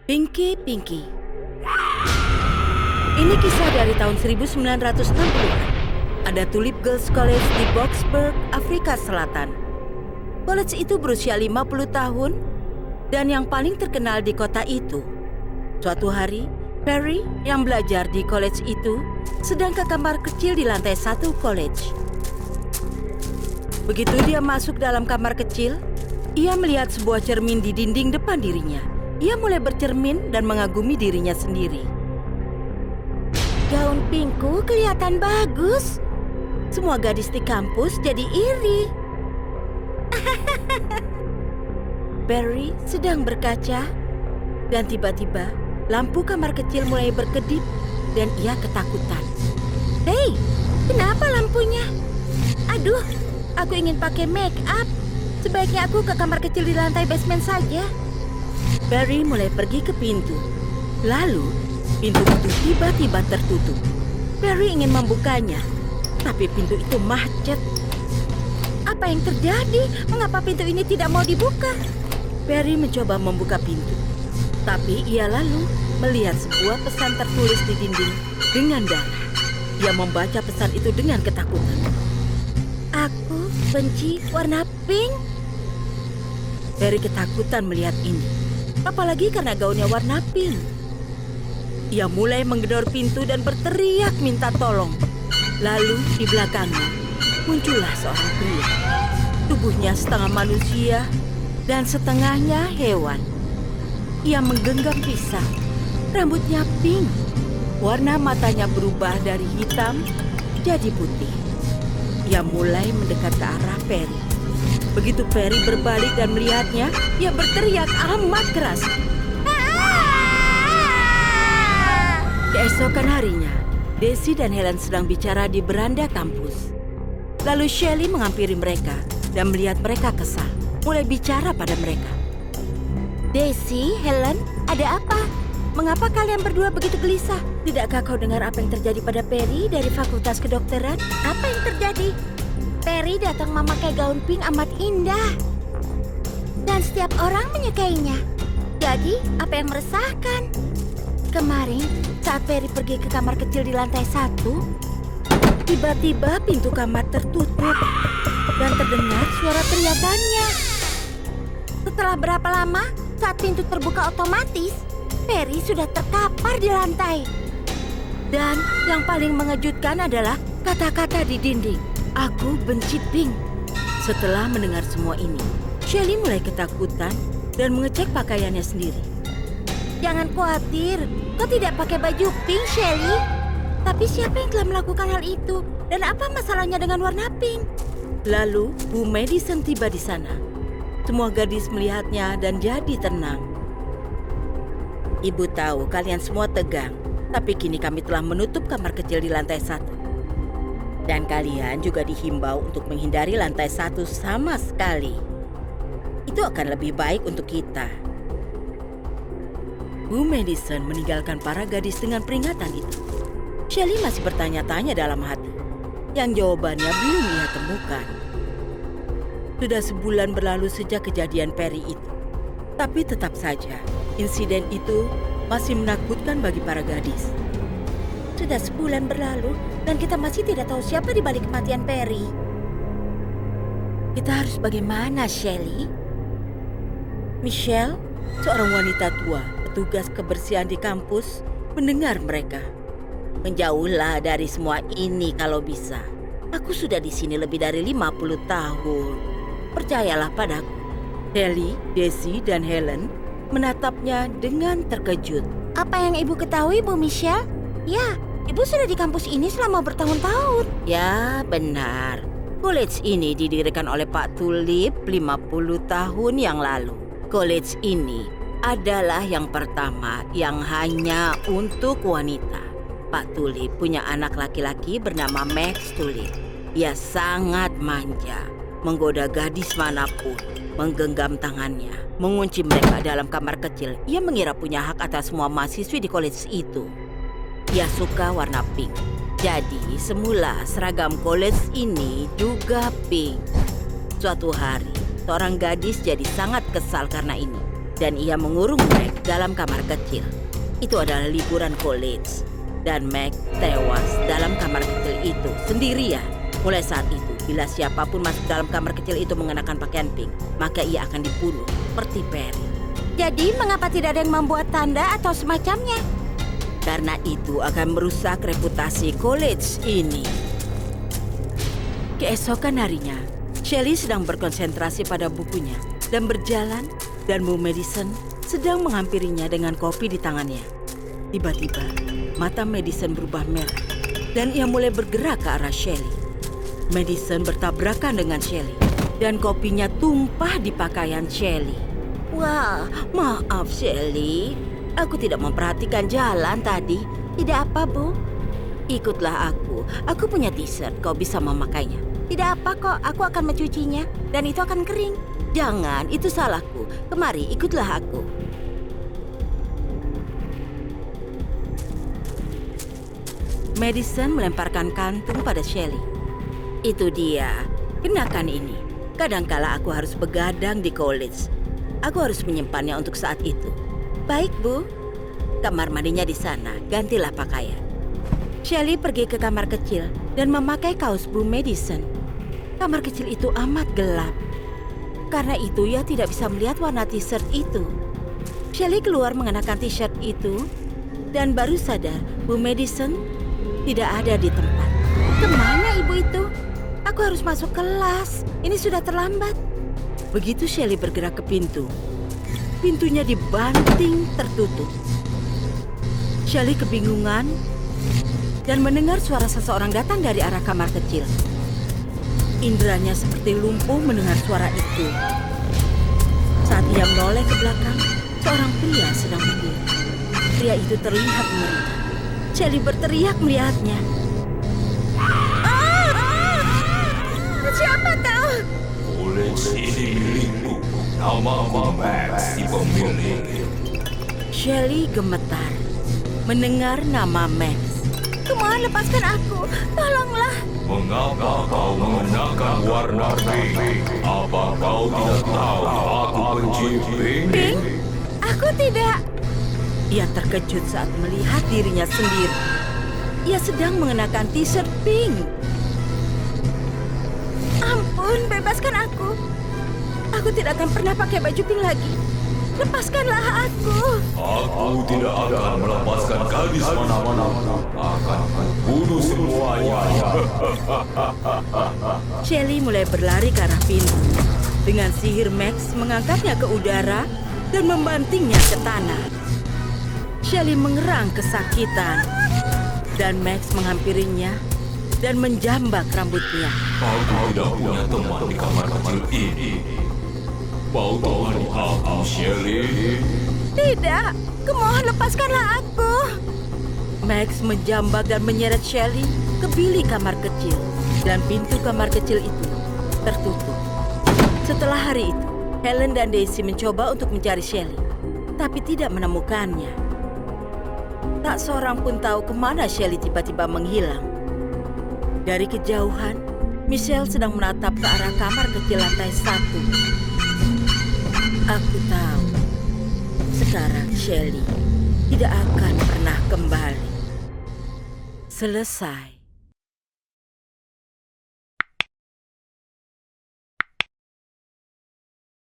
Pinky Pinky. Ini kisah dari tahun 1960-an. Ada Tulip Girls College di Boksburg, Afrika Selatan. College itu berusia 50 tahun dan yang paling terkenal di kota itu. Suatu hari, Perry yang belajar di college itu sedang ke kamar kecil di lantai 1 college. Begitu dia masuk dalam kamar kecil, ia melihat sebuah cermin di dinding depan dirinya. Ia mulai bercermin dan mengagumi dirinya sendiri. Gaun pinkku kelihatan bagus. Semua gadis di kampus jadi iri. Perry sedang berkaca dan tiba-tiba lampu kamar kecil mulai berkedip dan ia ketakutan. Hei, kenapa lampunya? Aduh, aku ingin pakai make up. Sebaiknya aku ke kamar kecil di lantai basement saja. Perry mulai pergi ke pintu. Lalu, pintu itu tiba-tiba tertutup. Perry ingin membukanya, tapi pintu itu macet. Apa yang terjadi? Mengapa pintu ini tidak mau dibuka? Perry mencoba membuka pintu, tapi ia lalu melihat sebuah pesan tertulis di dinding dengan darah. Dia membaca pesan itu dengan ketakutan. Aku benci warna pink. Perry ketakutan melihat ini, apalagi karena gaunnya warna pink. Ia mulai menggedor pintu dan berteriak minta tolong. Lalu di belakangnya muncullah seorang pria. Tubuhnya setengah manusia dan setengahnya hewan. Ia menggenggam pisang. Rambutnya pink. Warna matanya berubah dari hitam jadi putih. Ia mulai mendekat ke arah Perry. Begitu Perry berbalik dan melihatnya, ia berteriak amat keras. Keesokan harinya, Daisy dan Helen sedang bicara di beranda kampus. Lalu Shelley menghampiri mereka dan melihat mereka kesal, mulai bicara pada mereka. Daisy, Helen, ada apa? Mengapa kalian berdua begitu gelisah? Tidakkah kau dengar apa yang terjadi pada Perry dari Fakultas Kedokteran? Apa yang terjadi? Perry datang memakai gaun pink amat indah. Dan setiap orang menyukainya. Jadi, apa yang meresahkan? Kemarin, saat Perry pergi ke kamar kecil di lantai 1, tiba-tiba pintu kamar tertutup dan terdengar suara teriakannya. Setelah berapa lama, saat pintu terbuka otomatis, Perry sudah terkapar di lantai. Dan yang paling mengejutkan adalah kata-kata di dinding. Aku benci pink. Setelah mendengar semua ini, Shelley mulai ketakutan dan mengecek pakaiannya sendiri. Jangan khawatir, kau tidak pakai baju pink, Shelley. Tapi siapa yang telah melakukan hal itu? Dan apa masalahnya dengan warna pink? Lalu, Bu Madison tiba di sana. Semua gadis melihatnya dan jadi tenang. Ibu tahu kalian semua tegang, tapi kini kami telah menutup kamar kecil di lantai 1. Dan kalian juga dihimbau untuk menghindari lantai 1 sama sekali. Itu akan lebih baik untuk kita. Bu Madison meninggalkan para gadis dengan peringatan itu. Shelley masih bertanya-tanya dalam hati, yang jawabannya belum ia temukan. Sudah sebulan berlalu sejak kejadian Perry itu. Tapi tetap saja, insiden itu masih menakutkan bagi para gadis. Sudah sebulan berlalu dan kita masih tidak tahu siapa di balik kematian Perry. Kita harus bagaimana, Shelley? Michelle, seorang wanita tua, petugas kebersihan di kampus, mendengar mereka. Menjauhlah dari semua ini kalau bisa. Aku sudah di sini lebih dari 50 tahun. Percayalah padaku. Shelley, Daisy, dan Helen menatapnya dengan terkejut. Apa yang ibu ketahui, Bu Michelle? Ya, ibu sudah di kampus ini selama bertahun-tahun. Ya, benar. College ini didirikan oleh Pak Tulip 50 tahun yang lalu. College ini adalah yang pertama yang hanya untuk wanita. Pak Tulip punya anak laki-laki bernama Max Tulip. Ia sangat manja, menggoda gadis manapun, menggenggam tangannya, mengunci mereka dalam kamar kecil. Ia mengira punya hak atas semua mahasiswi di college itu. Ia suka warna pink. Jadi semula seragam college ini juga pink. Suatu hari, seorang gadis jadi sangat kesal karena ini. dan ia mengurung Meg dalam kamar kecil. Itu adalah liburan college. Dan Meg tewas dalam kamar kecil itu sendirian. Mulai saat itu, bila siapapun masuk dalam kamar kecil itu mengenakan pakaian pink, maka ia akan dibunuh seperti Perry. Jadi mengapa tidak ada yang membuat tanda atau semacamnya? Karena itu akan merusak reputasi college ini. Keesokan harinya, Shelley sedang berkonsentrasi pada bukunya dan berjalan, dan Bu Madison sedang menghampirinya dengan kopi di tangannya. Tiba-tiba, mata Madison berubah merah dan ia mulai bergerak ke arah Shelley. Madison bertabrakan dengan Shelley dan kopinya tumpah di pakaian Shelley. Wah, maaf Shelley. Aku tidak memperhatikan jalan tadi. Tidak apa, Bu. Ikutlah aku. Aku punya t-shirt, kau bisa memakainya. Tidak apa kok, aku akan mencucinya dan itu akan kering. Jangan, itu salahku. Kemari, ikutlah aku. Madison melemparkan kantung pada Shelley. Itu dia, kenakan ini. Kadangkala aku harus begadang di college. Aku harus menyimpannya untuk saat itu. Baik, Bu. Kamar mandinya di sana, gantilah pakaian. Shelley pergi ke kamar kecil dan memakai kaos Bu Madison. Kamar kecil itu amat gelap. Karena itu ia tidak bisa melihat warna t-shirt itu. Shelley keluar mengenakan t-shirt itu dan baru sadar Bu Madison tidak ada di tempat. Kemana ibu itu? Aku harus masuk kelas. Ini sudah terlambat. Begitu Shelley bergerak ke pintu, pintunya dibanting tertutup. Shelley kebingungan dan mendengar suara seseorang datang dari arah kamar kecil. Indranya seperti lumpuh mendengar suara itu. Saat ia menoleh ke belakang, seorang pria sedang berdiri. Pria itu terlihat ngeri. Shelley berteriak melihatnya. Siapa kau? College ini milikku. Namaku Max, si pemilik. Shelley gemetar mendengar nama Max. Kumohon lepaskan aku, tolonglah. Mengapa kau mengenakan warna pink? Apa kau tidak tahu aku benci pink? Pink? Aku tidak. Ia terkejut saat melihat dirinya sendiri. Ia sedang mengenakan t-shirt pink. Ampun, bebaskan aku. Aku tidak akan pernah pakai baju pink lagi. Lepaskanlah aku. Aku tidak akan melepaskan gadis mana-mana. Akan kubunuh semuanya. Shelley mulai berlari ke arah pintu. Dengan sihir Max mengangkatnya ke udara dan membantingnya ke tanah. Shelley mengerang kesakitan. Dan Max menghampirinya dan menjambak rambutnya. Aku tidak punya teman di kamar kecil ini. Mau temani aku, Shelley? Tidak, kumohon lepaskanlah aku. Max menjambak dan menyeret Shelley ke bilik kamar kecil. Dan pintu kamar kecil itu tertutup. Setelah hari itu, Helen dan Daisy mencoba untuk mencari Shelley, tapi tidak menemukannya. Tak seorang pun tahu kemana Shelley tiba-tiba menghilang. Dari kejauhan, Michelle sedang menatap ke arah kamar kecil lantai 1. Aku tahu, sekarang Shelley tidak akan pernah kembali. Selesai.